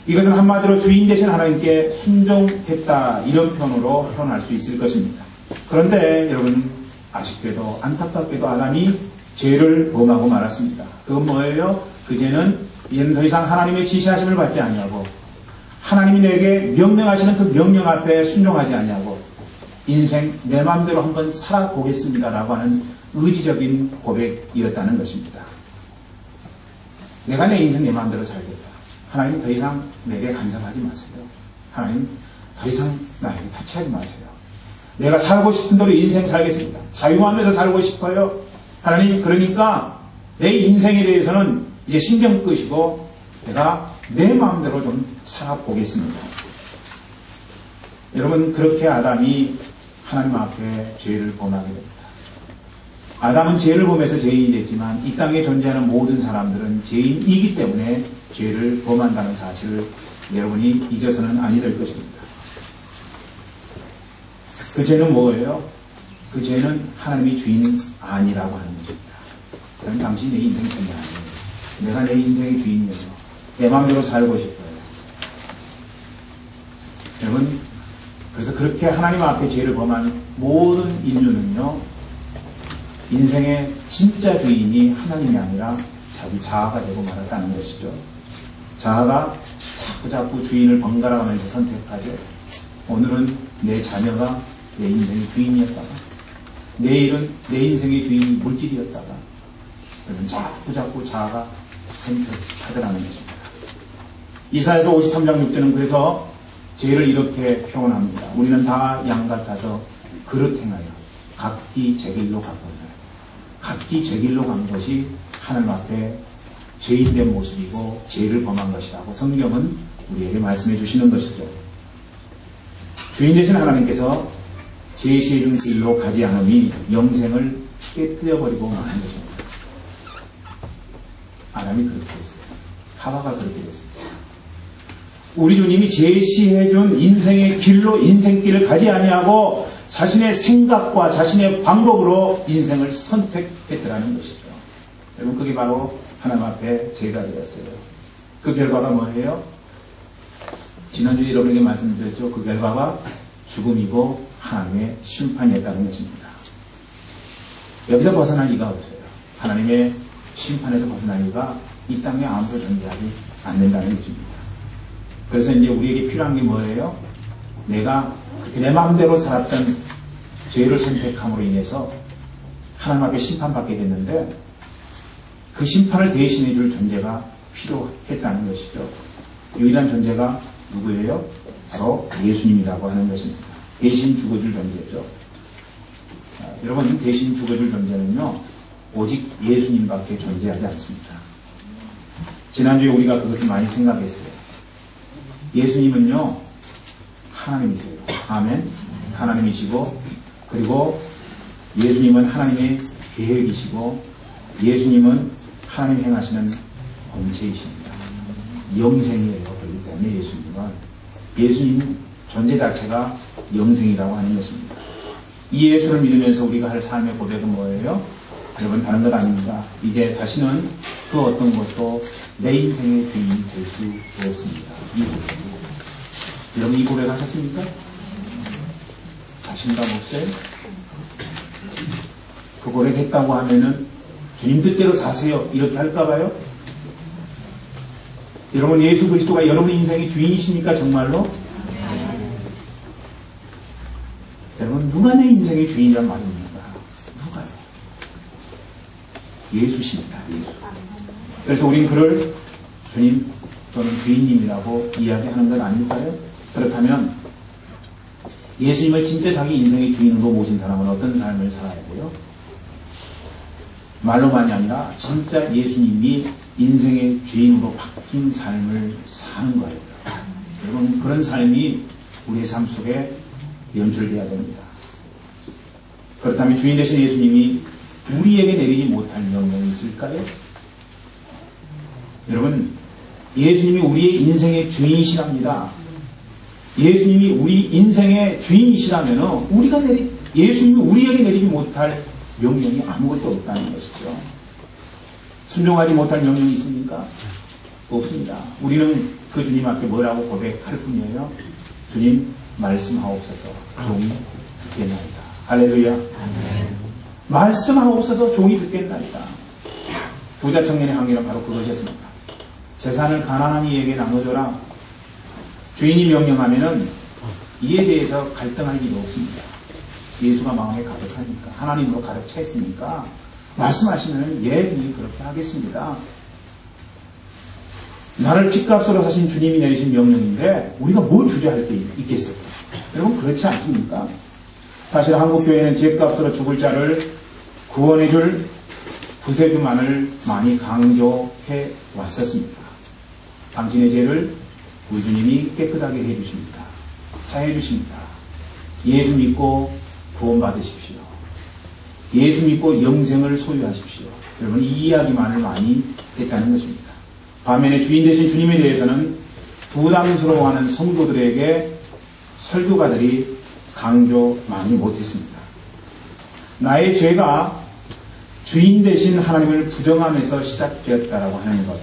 Speaker 1: 이것은 한마디로 주인 되신 하나님께 순종했다 이런 표현으로 표현할 수 있을 것입니다. 그런데 여러분 아쉽게도 안타깝게도 아담이 죄를 범하고 말았습니다. 그건 뭐예요? 그 죄는 이제는 더 이상 하나님의 지시하심을 받지 아니하고 하나님이 내게 명령하시는 그 명령 앞에 순종하지 아니하고 인생 내 마음대로 한번 살아보겠습니다라고 하는 의지적인 고백이었다는 것입니다. 내가 내 인생 내 마음대로 살겠다. 하나님 더 이상 내게 간섭하지 마세요. 하나님 더 이상 나에게 터치하지 마세요. 내가 살고 싶은 대로 인생 살겠습니다. 자유하면서 살고 싶어요. 하나님 그러니까 내 인생에 대해서는 이제 신경 끄시고 내가 내 마음대로 좀 살아보겠습니다. 여러분 그렇게 아담이 하나님 앞에 죄를 범하게 됩니다. 아담은 죄를 범해서 죄인이 됐지만 이 땅에 존재하는 모든 사람들은 죄인이기 때문에 죄를 범한다는 사실을 여러분이 잊어서는 아니 될 것입니다. 그 죄는 뭐예요? 그 죄는 하나님이 주인 아니라고 하는 것입니다. 그럼 당신이 내 인생 주인 아니에요. 내가 내 인생의 주인이에요. 내 마음대로 살고 싶어요. 여러분 그래서 그렇게 하나님 앞에 죄를 범한 모든 인류는요 인생의 진짜 주인이 하나님이 아니라 자기 자아가 되고 말았다는 것이죠. 자아가 자꾸 주인을 번갈아가면서 선택하죠. 오늘은 내 자녀가 내 인생의 주인이었다가 내일은 내 인생의 주인이 물질이었다가 여러분 자꾸 자아가 선택하더라는 것입니다. 이사야서 53장 6절은 그래서 죄를 이렇게 표현합니다. 우리는 다 양 같아서 그릇 행하여 각기 제 길로 갔거늘. 각기 제 길로 간 것이 하나님 앞에 죄인된 모습이고 죄를 범한 것이라고 성경은 우리에게 말씀해 주시는 것이죠. 주인 되신 하나님께서 제시해준 길로 가지 않으니 영생을 깨뜨려버리고 마는 것입니다. 아담이 그렇게 했어요. 하와가 그렇게 됐습니다. 우리 주님이 제시해준 인생의 길로 인생길을 가지 아니하고 자신의 생각과 자신의 방법으로 인생을 선택했더라는 것이죠. 여러분, 그게 바로 하나님 앞에 죄가 되었어요. 그 결과가 뭐예요? 지난주에 여러분에게 말씀드렸죠. 그 결과가 죽음이고 하나님의 심판이었다는 것입니다. 여기서 벗어날 리가 없어요. 하나님의 심판에서 벗어날 리가 이 땅에 아무도 존재하지 않는다는 것입니다. 그래서 이제 우리에게 필요한 게 뭐예요? 내가 내 마음대로 살았던 죄를 선택함으로 인해서 하나님 앞에 심판받게 됐는데 그 심판을 대신해 줄 존재가 필요했다는 것이죠. 유일한 존재가 누구예요? 바로 예수님이라고 하는 것입니다. 대신 죽어줄 존재죠. 여러분, 대신 죽어줄 존재는요, 오직 예수님밖에 존재하지 않습니다. 지난주에 우리가 그것을 많이 생각했어요. 예수님은요, 하나님이세요. 아멘. 하나님이시고, 그리고 예수님은 하나님의 계획이시고, 예수님은 하나님 행하시는 본체이십니다. 영생이에요. 그렇기 때문에 예수님 존재 자체가 영생이라고 하는 것입니다. 이 예수를 믿으면서 우리가 할 삶의 고백은 뭐예요? 여러분, 다른 것 아닙니다. 이제 다시는 그 어떤 것도 내 인생의 주인이 될 수 없습니다. 이 고백. 여러분, 이 고백 하셨습니까? 자신감 없어요? 그 고백 했다고 하면은 주님 뜻대로 사세요. 이렇게 할까봐요? 여러분, 예수 그리스도가 여러분 인생의 주인이십니까? 정말로? 여러분, 누가 내 인생의 주인이란 말입니까? 누가요? 예수십니다. 예수. 그래서 우린 그를 주님 또는 주인님이라고 이야기하는 건 아닐까요? 그렇다면 예수님을 진짜 자기 인생의 주인으로 모신 사람은 어떤 삶을 살아야 돼요? 말로만이 아니라 진짜 예수님이 인생의 주인으로 바뀐 삶을 사는 거예요. 여러분, 그런 삶이 우리의 삶 속에 연출되어야 됩니다. 그렇다면 주인 되신 예수님이 우리에게 내리지 못할 명령이 있을까요? 여러분, 예수님이 우리의 인생의 주인이시랍니다. 예수님이 우리 인생의 주인이시라면 예수님이 우리에게 내리지 못할 명령이 아무것도 없다는 것이죠. 순종하지 못할 명령이 있습니까? 없습니다. 우리는 그 주님 앞에 뭐라고 고백할 뿐이에요. 주님, 말씀하옵소서. 종이 듣겠나이다. 할렐루야. 말씀하옵소서. 종이 듣겠나이다. 부자 청년의 항의는 바로 그것이었습니다. 재산을 가난한 이에게 나눠줘라. 주인이 명령하면은 이에 대해서 갈등할 일이 없습니다. 예수가 마음에 가득하니까, 하나님으로 가득 차 있으니까 말씀하시면 예, 주님 그렇게 하겠습니다. 나를 핏값으로 사신 주님이 내리신 명령인데 우리가 뭘 주저할 게 있겠어요? 여러분, 그렇지 않습니까? 사실 한국교회는 죄값으로 죽을 자를 구원해줄 구세주만을 많이 강조해 왔었습니다. 당신의 죄를 우리 주님이 깨끗하게 해주십니다. 사해 주십니다. 예수 믿고 구원받으십시오. 예수 믿고 영생을 소유하십시오. 여러분, 이 이야기만을 많이 했다는 것입니다. 반면에 주인 되신 주님에 대해서는 부담스러워하는 성도들에게 설교가들이 강조 많이 못했습니다. 나의 죄가 주인 되신 하나님을 부정하면서 시작되었다라고 하는 것,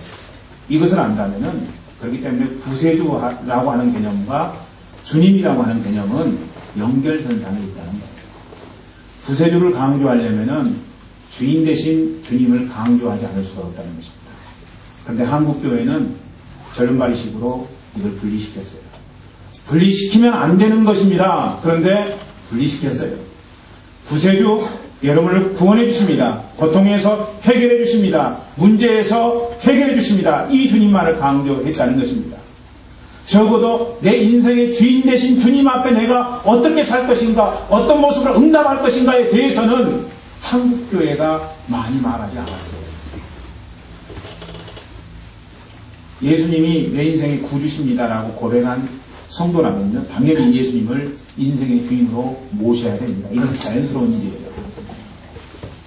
Speaker 1: 이것을 안다면은, 그렇기 때문에 구세주라고 하는 개념과 주님이라고 하는 개념은 연결선상에 있다는 거예요. 구세주를 강조하려면은 주인 대신 주님을 강조하지 않을 수가 없다는 것입니다. 그런데 한국교회는 절름발이식으로 이걸 분리시켰어요. 분리시키면 안 되는 것입니다. 그런데 분리시켰어요. 구세주, 여러분을 구원해 주십니다. 고통에서 해결해 주십니다. 문제에서 해결해 주십니다. 이 주님만을 강조했다는 것입니다. 적어도 내 인생의 주인 되신 주님 앞에 내가 어떻게 살 것인가, 어떤 모습으로 응답할 것인가에 대해서는 한국교회가 많이 말하지 않았어요. 예수님이 내 인생의 구주십니다라고 고백한 성도라면요, 당연히 예수님을 인생의 주인으로 모셔야 됩니다. 이건 자연스러운 일이에요.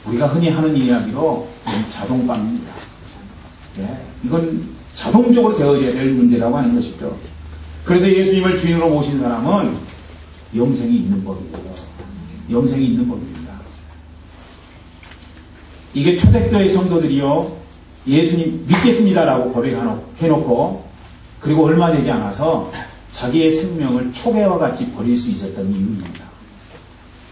Speaker 1: 우리가 흔히 하는 이야기로 이건 자동방입니다. 예, 이건 자동적으로 되어져야 될 문제라고 하는 것이죠. 그래서 예수님을 주인으로 모신 사람은 영생이 있는 법이고요. 영생이 있는 법입니다. 이게 초대교회 성도들이요, 예수님 믿겠습니다라고 고백해놓고 그리고 얼마 되지 않아서 자기의 생명을 초계와 같이 버릴 수 있었던 이유입니다.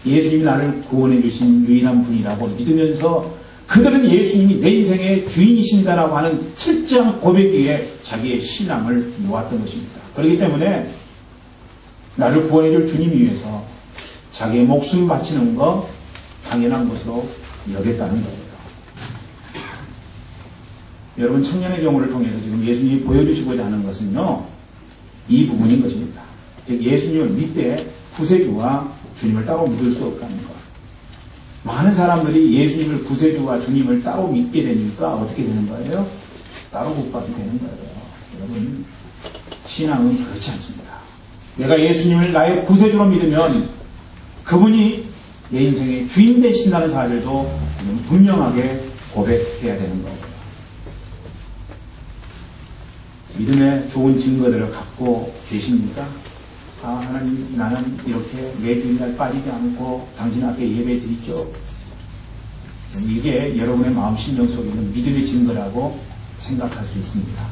Speaker 1: 예수님이 나를 구원해 주신 유일한 분이라고 믿으면서 그들은 예수님이 내 인생의 주인이신다라고 하는 철저한 고백 위에 자기의 신앙을 놓았던 것입니다. 그렇기 때문에 나를 구원해 줄 주님 위해서 자기의 목숨 바치는 거 당연한 것으로 여겼다는 거예요. 여러분, 청년의 경우를 통해서 지금 예수님이 보여주시고자 하는 것은요, 이 부분인 것입니다. 즉 예수님을 믿되 구세주와 주님을 따로 믿을 수 없다는 것. 많은 사람들이 예수님을 구세주와 주님을 따로 믿게 되니까 어떻게 되는 거예요? 따로 못 받게 되는 거예요. 여러분, 신앙은 그렇지 않습니다. 내가 예수님을 나의 구세주로 믿으면 그분이 내 인생의 주인 되신다는 사실도 분명하게 고백해야 되는 거예요. 믿음의 좋은 증거들을 갖고 계십니까? 아, 하나님, 나는 이렇게 매주일날 빠지지 않고 당신 앞에 예배 드리죠. 이게 여러분의 마음 심령 속에 있는 믿음의 증거라고 생각할 수 있습니다.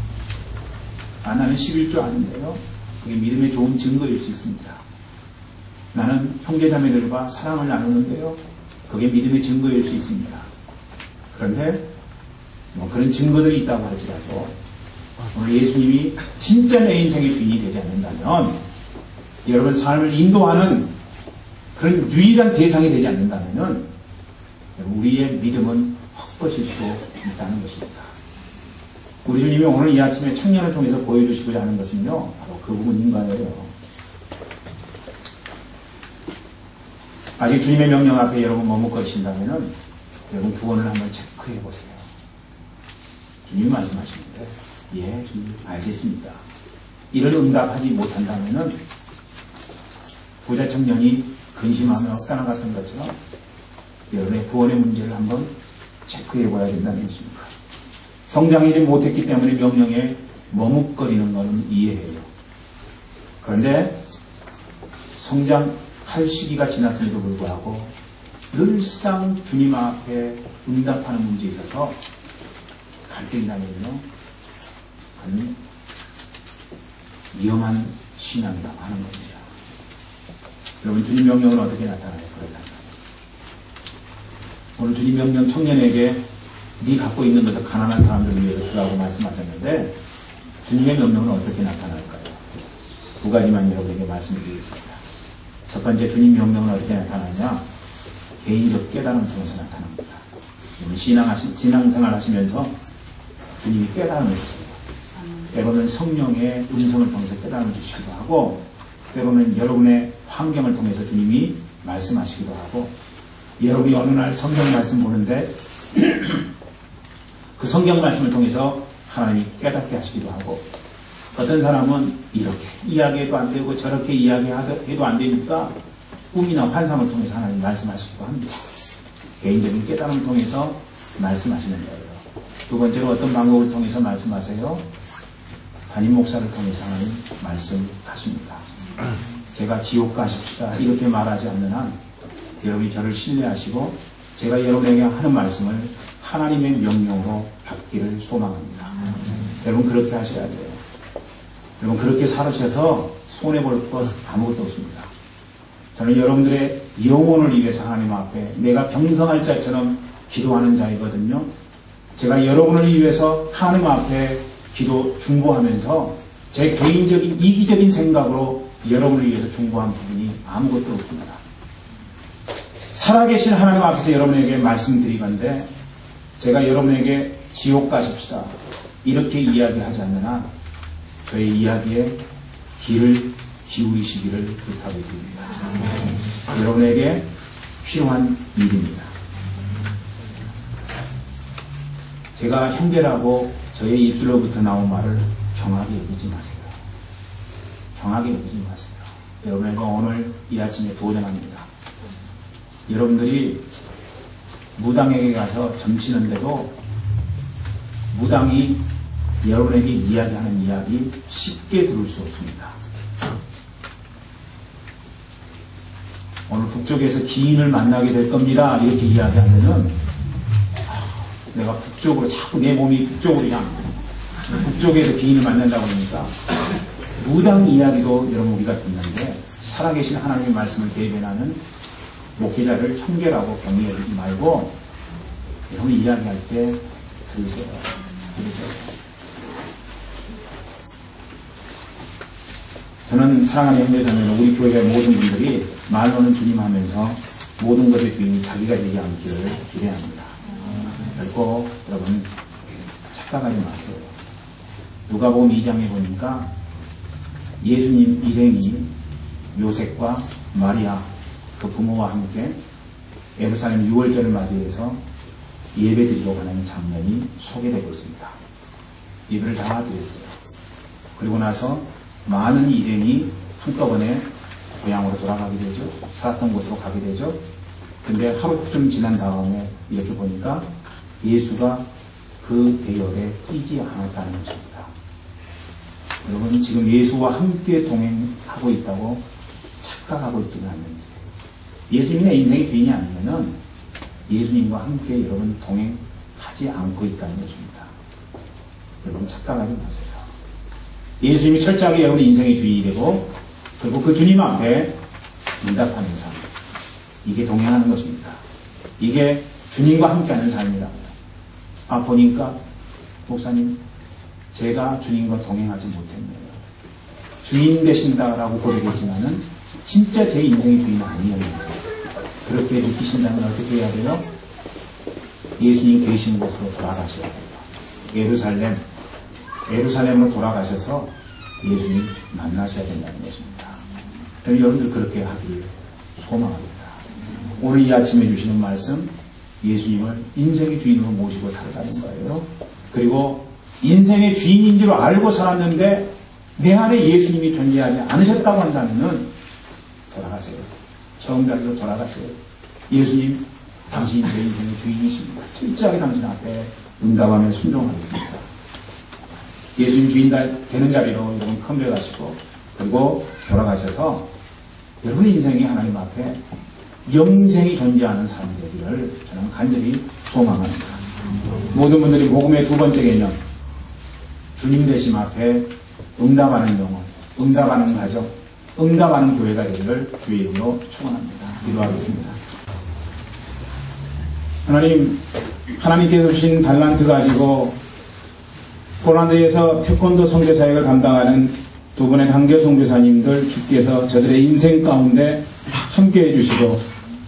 Speaker 1: 아, 나는 11조 하는데요, 그게 믿음의 좋은 증거일 수 있습니다. 나는 형제자매들과 사랑을 나누는데요, 그게 믿음의 증거일 수 있습니다. 그런데 그런 증거들이 있다고 할지라도 오늘 예수님이 진짜 내 인생의 주인이 되지 않는다면, 여러분 삶을 인도하는 그런 유일한 대상이 되지 않는다면 우리의 믿음은 헛것일 수 있다는 것입니다. 우리 주님이 오늘 이 아침에 청년을 통해서 보여주시고자 하는 것은요, 바로 그 부분인 거예요. 아직 주님의 명령 앞에 여러분 머뭇거리신다면 여러분 구원을 한번 체크해 보세요. 주님이 말씀하시는데, 예, 주님 알겠습니다. 이런 응답하지 못한다면은 부자 청년이 근심하며 떠나갔던 것처럼 여러분의 구원의 문제를 한번 체크해 봐야 된다는 것입니다. 성장하지 못했기 때문에 명령에 머뭇거리는 것은 이해해요. 그런데 성장할 시기가 지났음에도 불구하고 늘상 주님 앞에 응답하는 문제에 있어서 갈등이 나면요, 그건 위험한 신앙이라고 하는 겁니다. 여러분, 주님 명령은 어떻게 나타나요? 그렇다면 오늘 주님 명령 청년에게 네 갖고 있는 것을 가난한 사람들을 위해서 주라고 말씀하셨는데, 주님의 명령은 어떻게 나타날까요? 두 가지만 여러분에게 말씀드리겠습니다. 첫 번째, 주님 명령은 어떻게 나타나냐? 개인적 깨달음 통해서 나타납니다. 신앙생활 하시면서 주님이 깨달음을 주세요. 때로는 성령의 음성을 통해서 깨달음을 주시기도 하고, 때로는 여러분의 환경을 통해서 주님이 말씀하시기도 하고, 여러분이 어느 날 성경 말씀 보는데 그 성경 말씀을 통해서 하나님이 깨닫게 하시기도 하고, 어떤 사람은 이렇게 이야기해도 안 되고 저렇게 이야기해도 안 되니까 꿈이나 환상을 통해서 하나님 말씀하시기도 합니다. 개인적인 깨달음을 통해서 말씀하시는 거예요. 두 번째로 어떤 방법을 통해서 말씀하세요? 담임 목사를 통해서 하나님 말씀하십니다. 제가 지옥 가십시다 이렇게 말하지 않는 한 여러분이 저를 신뢰하시고 제가 여러분에게 하는 말씀을 하나님의 명령으로 받기를 소망합니다. 여러분 그렇게 하셔야 돼요. 여러분 그렇게 살으셔서 손해볼 것 아무것도 없습니다. 저는 여러분들의 영혼을 위해서 하나님 앞에 내가 병성할 자처럼 기도하는 자이거든요. 제가 여러분을 위해서 하나님 앞에 기도 중보하면서 제 개인적인 이기적인 생각으로 여러분을 위해서 중보한 부분이 아무것도 없습니다. 살아계신 하나님 앞에서 여러분에게 말씀드리건데, 제가 여러분에게 지옥 가십시다 이렇게 이야기하지 않는 한 저의 이야기에 귀를 기울이시기를 부탁을 드립니다. 여러분에게 필요한 일입니다. 제가 형제라고 저의 입술로부터 나온 말을 경하게 여기지 마세요. 경하게 여기지 마세요. 여러분에게 오늘 이 아침에 도전합니다. 여러분들이 무당에게 가서 점치는데도 무당이 여러분에게 이야기하는 이야기 쉽게 들을 수 없습니다. 오늘 북쪽에서 기인을 만나게 될 겁니다. 이렇게 이야기하면은 내가 북쪽으로 자꾸 내 몸이 북쪽으로 향합니다. 북쪽에서 기인을 만난다고 하니까 무당 이야기도 여러분 우리가 듣는데 살아계신 하나님의 말씀을 대변하는 목회자를 청결하고 경외하지 말고 여러분 이야기할 때 들으세요. 저는 사랑하는 형제자매는 우리 교회 모든 분들이 말로는 주님 하면서 모든 것의 주인이 자기가 되지 않기를 기대합니다. 결코 여러분 착각하지 마세요. 누가복음 2장에 보니까 예수님 일행이 요셉과 마리아 그 부모와 함께 예루살렘 6월절을 맞이해서 예배드리고 가는 장면이 소개되고 있습니다. 예배를 다 드렸어요. 그리고 나서 많은 일행이 한꺼번에 고향으로 돌아가게 되죠. 살았던 곳으로 가게 되죠. 근데 하루쯤 지난 다음에 이렇게 보니까 예수가 그 대열에 끼지 않았다는 것입니다. 여러분 지금 예수와 함께 동행하고 있다고 착각하고 있지는 않는지, 예수님이 내 인생의 주인이 아니면은 예수님과 함께 여러분 동행하지 않고 있다는 것입니다. 여러분 착각하지 마세요. 예수님이 철저하게 여러분의 인생의 주인이 되고 그리고 그 주님 앞에 응답하는 삶, 이게 동행하는 것입니다. 이게 주님과 함께하는 삶이라고요. 아 보니까 목사님 제가 주님과 동행하지 못했네요. 주인 되신다라고 고백했지만은 진짜 제 인생의 주인은 아니었는데, 그렇게 느끼신다면 어떻게 해야 돼요? 예수님 계신 곳으로 돌아가셔야 돼요. 예루살렘으로 돌아가셔서 예수님 만나셔야 된다는 것입니다. 저는 여러분들 그렇게 하기를 소망합니다. 오늘 이 아침에 주시는 말씀, 예수님을 인생의 주인으로 모시고 살아가는 거예요. 그리고 인생의 주인인 줄 알고 살았는데 내 안에 예수님이 존재하지 않으셨다고 한다면 돌아가세요. 처음 자리로 돌아가세요. 예수님, 당신이 제 인생의 주인이십니다. 철저하게 당신 앞에 응답하며 순종하겠습니다. 예수님 주인 되는 자리로 여러분 컴백하시고 그리고 돌아가셔서 여러분의 인생이 하나님 앞에 영생이 존재하는 삶이 되기를 저는 간절히 소망합니다. 모든 분들이 복음의 두 번째 개념, 주님 되심 앞에 응답하는 영혼, 응답하는 가족, 응답하는 교회가 되기를 주의 이름으로 축원합니다. 기도하겠습니다. 하나님, 하나님께서 주신 달란트 가지고 폴란드에서 태권도 선교 사역을 감당하는 두 분의 단교 선교사님들, 주께서 저들의 인생 가운데 함께해 주시고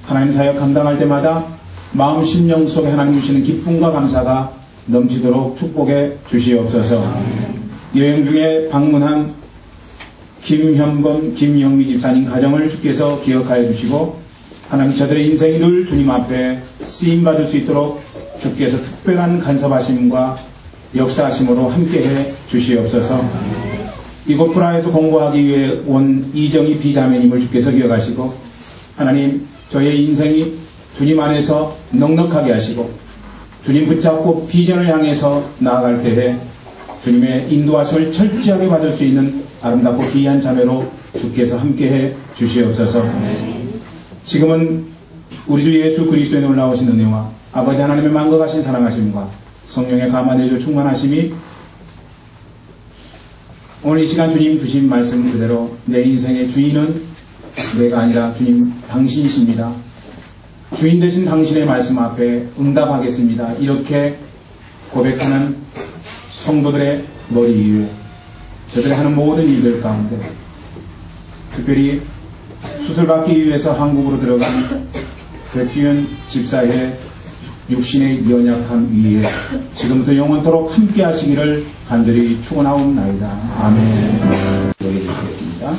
Speaker 1: 하나님 사역 감당할 때마다 마음 심령 속에 하나님 주시는 기쁨과 감사가 넘치도록 축복해 주시옵소서. 여행 중에 방문한 김현범, 김영미 집사님 가정을 주께서 기억하여 주시고 하나님 저들의 인생이 늘 주님 앞에 쓰임받을 수 있도록 주께서 특별한 간섭하심과 역사하심으로 함께해 주시옵소서. 이곳 프라하에서 공부하기 위해 온 이정희 비자매님을 주께서 기억하시고 하나님 저의 인생이 주님 안에서 넉넉하게 하시고 주님 붙잡고 비전을 향해서 나아갈 때에 주님의 인도하심을 철저하게 받을 수 있는 아름답고 귀한 자매로 주께서 함께해 주시옵소서. 지금은 우리 주 예수 그리스도의 놀라우신 은혜와 아버지 하나님의 만거하신 사랑하심과 성령의 감화내주 충만하심이 오늘 이 시간 주님 주신 말씀 그대로 내 인생의 주인은 내가 아니라 주님 당신이십니다. 주인 되신 당신의 말씀 앞에 응답하겠습니다. 이렇게 고백하는 성도들의 머리 위에 저들이 하는 모든 일들 가운데 특별히 수술받기 위해서 한국으로 들어간 백규현 집사의 육신의 연약함 위에 지금부터 영원토록 함께 하시기를 간절히 축원하옵나이다. 아멘. 기도해 주시겠습니다.